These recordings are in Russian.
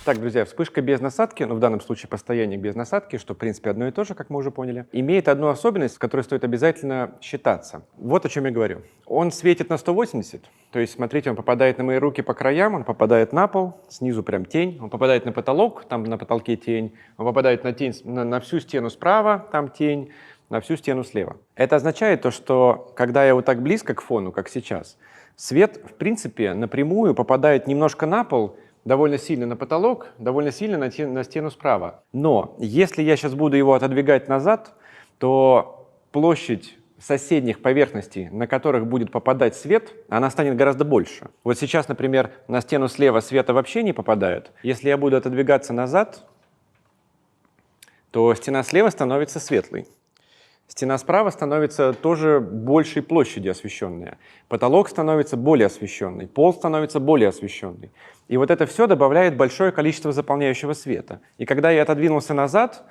Так, друзья, вспышка без насадки, ну в данном случае постоянник без насадки, что в принципе одно и то же, как мы уже поняли, имеет одну особенность, с которой стоит обязательно считаться. Вот о чем я говорю. Он светит на 180, то есть, смотрите, он попадает на мои руки по краям, он попадает на пол, снизу прям тень, он попадает на потолок, там на потолке тень, он попадает на тень, на всю стену справа, там тень, на всю стену слева. Это означает то, что когда я вот так близко к фону, как сейчас, свет, в принципе, напрямую попадает немножко на пол, довольно сильно на потолок, довольно сильно на стену справа. Но если я сейчас буду его отодвигать назад, то площадь соседних поверхностей, на которых будет попадать свет, она станет гораздо больше. Вот сейчас, например, на стену слева света вообще не попадает. Если я буду отодвигаться назад, то стена слева становится светлой. Стена справа становится тоже большей площадью освещенная. Потолок становится более освещенный, пол становится более освещенный. И вот это все добавляет большое количество заполняющего света. И когда я отодвинулся назад,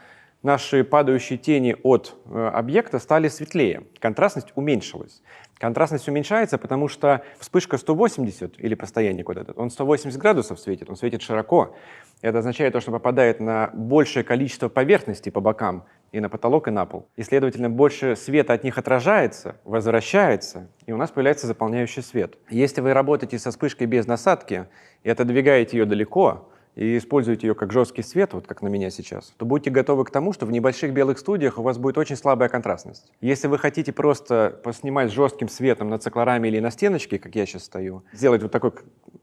наши падающие тени от объекта стали светлее, контрастность уменьшилась. Контрастность уменьшается, потому что вспышка 180, или постоянник вот этот, он 180 градусов светит, он светит широко. Это означает то, что попадает на большее количество поверхностей по бокам, и на потолок, и на пол. И, следовательно, больше света от них отражается, возвращается, и у нас появляется заполняющий свет. Если вы работаете со вспышкой без насадки и отодвигаете ее далеко, и используете ее как жесткий свет, вот как на меня сейчас, то будьте готовы к тому, что в небольших белых студиях у вас будет очень слабая контрастность. Если вы хотите просто поснимать с жестким светом на циклораме или на стеночке, как я сейчас стою, сделать вот такой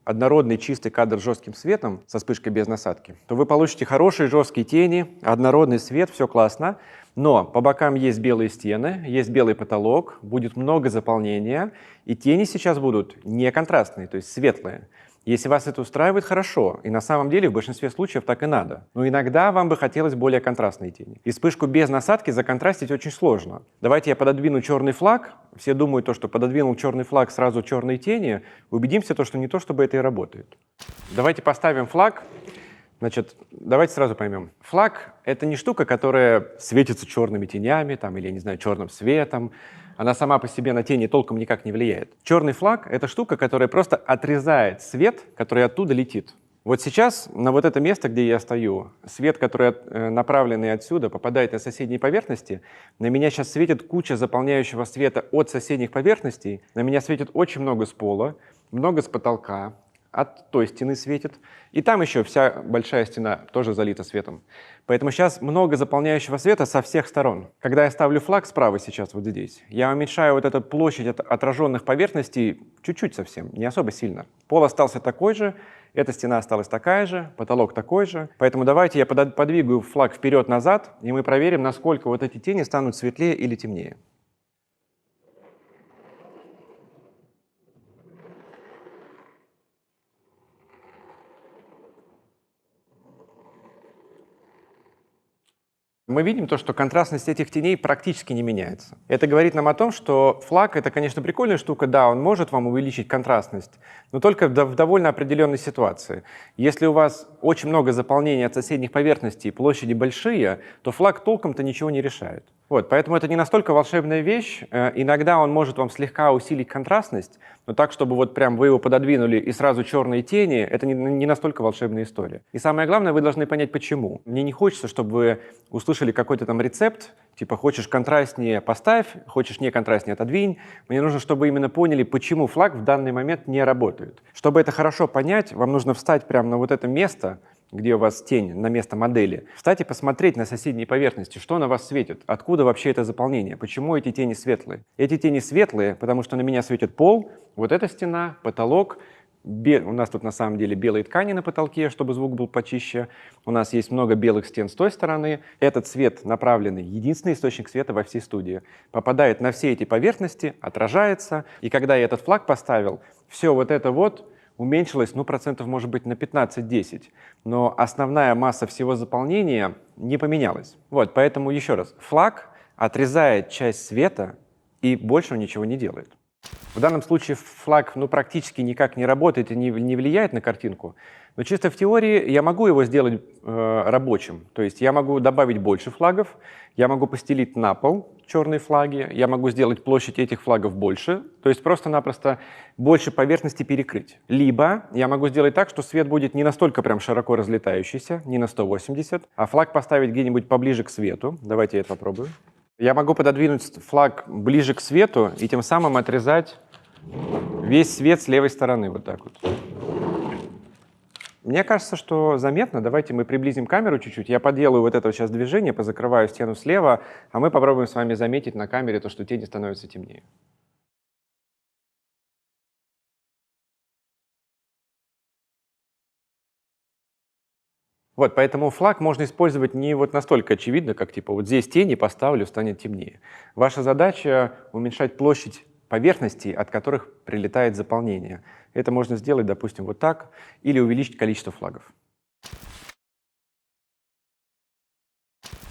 однородный чистый кадр с жестким светом со вспышкой без насадки, то вы получите хорошие жесткие тени, однородный свет, все классно, но по бокам есть белые стены, есть белый потолок, будет много заполнения, и тени сейчас будут не контрастные, то есть светлые. Если вас это устраивает, хорошо, и на самом деле в большинстве случаев так и надо. Но иногда вам бы хотелось более контрастные тени. И вспышку без насадки законтрастить очень сложно. Давайте я пододвину черный флаг. Все думают, что пододвинул черный флаг, сразу черные тени. Убедимся, что не то, чтобы это и работает. Давайте поставим флаг. Значит, давайте сразу поймем. Флаг — это не штука, которая светится черными тенями там, или, я не знаю, черным светом. Она сама по себе на тени толком никак не влияет. Черный флаг — это штука, которая просто отрезает свет, который оттуда летит. Вот сейчас на вот это место, где я стою, свет, который направленный отсюда, попадает на соседние поверхности. На меня сейчас светит куча заполняющего света от соседних поверхностей. На меня светит очень много с пола, много с потолка. От той стены светит. И там еще вся большая стена тоже залита светом. Поэтому сейчас много заполняющего света со всех сторон. Когда я ставлю флаг справа сейчас, вот здесь, я уменьшаю вот эту площадь от отраженных поверхностей чуть-чуть совсем, не особо сильно. Пол остался такой же, эта стена осталась такая же, потолок такой же. Поэтому давайте я подвигаю флаг вперед-назад, и мы проверим, насколько вот эти тени станут светлее или темнее. Мы видим то, что контрастность этих теней практически не меняется. Это говорит нам о том, что флаг — это, конечно, прикольная штука, да, он может вам увеличить контрастность, но только в довольно определенной ситуации. Если у вас очень много заполнения от соседних поверхностей, площади большие, то флаг толком-то ничего не решает. Вот, поэтому это не настолько волшебная вещь. Иногда он может вам слегка усилить контрастность, но так, чтобы вот прям вы его пододвинули и сразу черные тени, это не настолько волшебная история. И самое главное, вы должны понять, почему. Мне не хочется, чтобы вы услышали какой-то там рецепт, типа хочешь контрастнее — поставь, хочешь не контрастнее — отодвинь. Мне нужно, чтобы вы именно поняли, почему флаг в данный момент не работает. Чтобы это хорошо понять, вам нужно встать прямо на вот это место, где у вас тень, на место модели, встать и посмотреть на соседние поверхности, что на вас светит, откуда вообще это заполнение, почему эти тени светлые. Эти тени светлые, потому что на меня светит пол, вот эта стена, потолок. У нас тут на самом деле белые ткани на потолке, чтобы звук был почище. У нас есть много белых стен с той стороны. Этот свет направленный, единственный источник света во всей студии, попадает на все эти поверхности, отражается. И когда я этот флаг поставил, все вот это вот уменьшилось, ну, процентов, может быть, на 15-10. Но основная масса всего заполнения не поменялась. Вот, поэтому еще раз, флаг отрезает часть света и больше ничего не делает. В данном случае флаг практически никак не работает и не влияет на картинку, но чисто в теории я могу его сделать рабочим. То есть я могу добавить больше флагов, я могу постелить на пол черные флаги, я могу сделать площадь этих флагов больше, то есть просто-напросто больше поверхности перекрыть. Либо я могу сделать так, что свет будет не настолько прям широко разлетающийся, не на 180, а флаг поставить где-нибудь поближе к свету. Давайте я это попробую. Я могу пододвинуть флаг ближе к свету и тем самым отрезать весь свет с левой стороны, вот так вот. Мне кажется, что заметно. Давайте мы приблизим камеру чуть-чуть. Я поделаю вот это вот сейчас движение, позакрываю стену слева, а мы попробуем с вами заметить на камере то, что тени становятся темнее. Вот, поэтому флаг можно использовать не вот настолько очевидно, как типа вот здесь тени поставлю, станет темнее. Ваша задача — уменьшать площадь поверхностей, от которых прилетает заполнение. Это можно сделать, допустим, вот так, или увеличить количество флагов.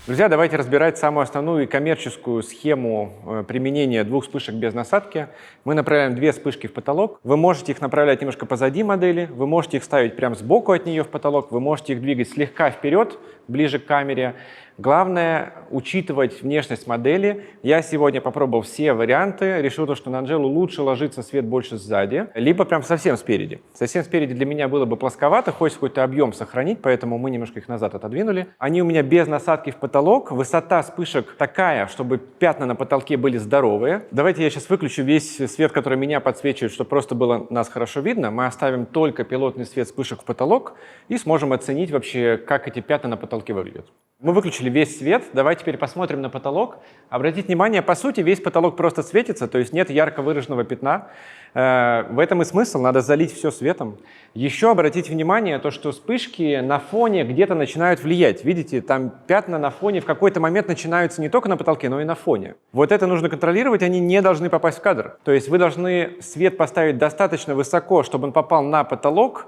Друзья, давайте разбирать самую основную и коммерческую схему применения двух вспышек без насадки. Мы направляем две вспышки в потолок. Вы можете их направлять немножко позади модели, вы можете их ставить прямо сбоку от нее в потолок, вы можете их двигать слегка вперед, ближе к камере. Главное — учитывать внешность модели. Я сегодня попробовал все варианты, решил, что на Анжелу лучше ложится свет больше сзади, либо прям совсем спереди. Совсем спереди для меня было бы плосковато, хочется какой-то объем сохранить, поэтому мы немножко их назад отодвинули. Они у меня без насадки в потолок, высота вспышек такая, чтобы пятна на потолке были здоровые. Давайте я сейчас выключу весь свет, который меня подсвечивает, чтобы просто было нас хорошо видно. Мы оставим только пилотный свет вспышек в потолок и сможем оценить вообще, как эти пятна на потолке выглядят. Мы выключили весь свет, давайте теперь посмотрим на потолок. Обратите внимание, по сути, весь потолок просто светится, то есть нет ярко выраженного пятна. В этом и смысл, надо залить все светом. Еще обратите внимание, то, что вспышки на фоне где-то начинают влиять. Видите, там пятна на фоне в какой-то момент начинаются не только на потолке, но и на фоне. Вот это нужно контролировать, они не должны попасть в кадр. То есть вы должны свет поставить достаточно высоко, чтобы он попал на потолок,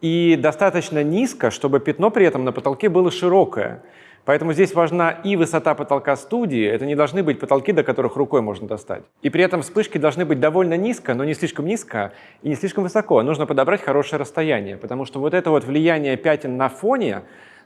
и достаточно низко, чтобы пятно при этом на потолке было широкое. Поэтому здесь важна и высота потолка студии, это не должны быть потолки, до которых рукой можно достать. И при этом вспышки должны быть довольно низко, но не слишком низко и не слишком высоко. Нужно подобрать хорошее расстояние, потому что вот это вот влияние пятен на фоне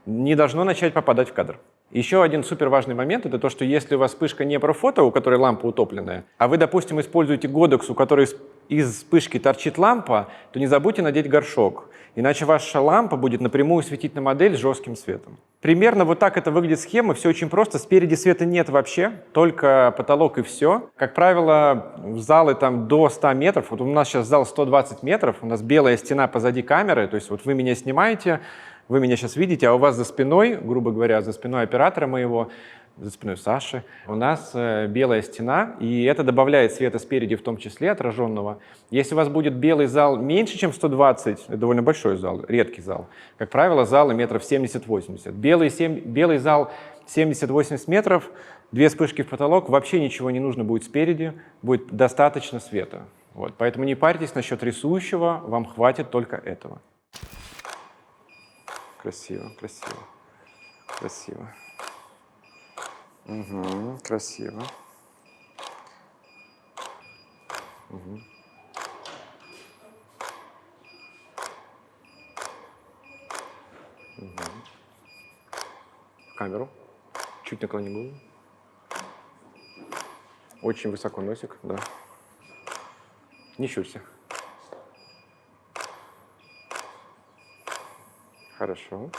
не должно начать попадать в кадр. Еще один супер важный момент — это то, что если у вас вспышка не профото, у которой лампа утопленная, а вы, допустим, используете Godox, у которой из вспышки торчит лампа, то не забудьте надеть горшок, иначе ваша лампа будет напрямую светить на модель жестким светом. Примерно вот так это выглядит схема, все очень просто. Спереди света нет вообще, только потолок и все. Как правило, залы там до 100 метров, вот у нас сейчас зал 120 метров, у нас белая стена позади камеры, то есть вот вы меня снимаете, вы меня сейчас видите, а у вас за спиной, грубо говоря, за спиной оператора моего, за спиной Саши, у нас белая стена, и это добавляет света спереди, в том числе отраженного. Если у вас будет белый зал меньше, чем 120, это довольно большой зал, редкий зал, как правило, залы метров 70-80. Белый зал 70-80 метров, две вспышки в потолок, вообще ничего не нужно будет спереди, будет достаточно света. Вот. Поэтому не парьтесь насчет рисующего, вам хватит только этого. Красиво, красиво, красиво. Угу, красиво. Угу. Угу. В камеру. Чуть наклони голову. Очень высоко носик, да. Не щурься. Хорошо.